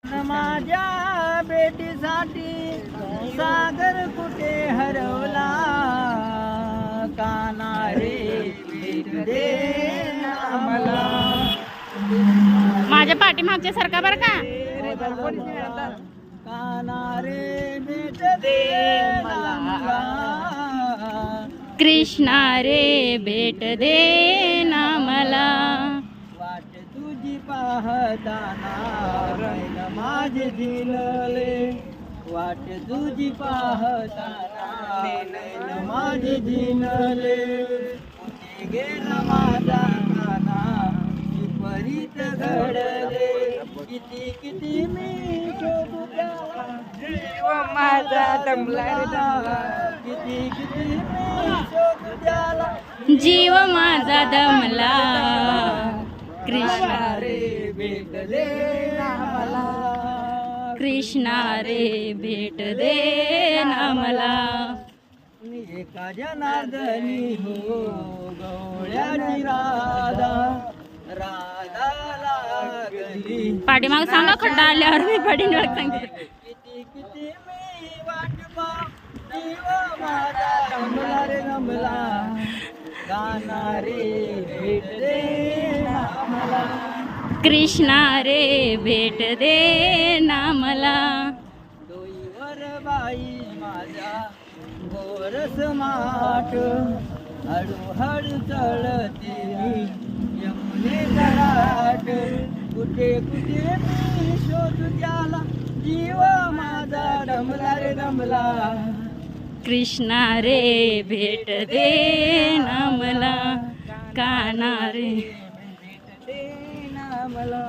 माझ्या बेटीसाठी सागर कुठे हरवला, काना रे भेट दे ना मला. माझ्या पाठीमागच्या सारखा बरं का. काना रे भेट दे मला. कृष्णा रे भेट दे ना मला. वाट तुझी पाहताना नैन माझे झिलले, वाट तुझी पाहताना नैन माझे झिलले. कुठे गेला माझा काना विपरीत घडले, किती किती मी शोधू त्याला, जीव माझा दमला किती किती मी शोधू त्याला, जीव माझा दमला. कृष्णा रे भेट दे ना मला. कृष्णा रे भेट दे ना मला. मी एका जनार्दनी हो गवळ्याची राधा, राधा लागली. पाठीमाग सांगा खड्डा आल्यावर मी पाठीमाग सांगते. किती किती मी वाट पाहू, जीव माझा रमला रे रमला. गाना रे भेट दे ना मला. कृष्णा रे भेट दे ना मला. डोईवर बाई माझ्या गोरस माठ, हळूहळू चढते मी यमुने घाट. कुठे कुठे मी शोधू त्याला, जीव माझा रमला रे रमला. कृष्णा रे भेट दे ना मला. काना रे भेट दे ना मला.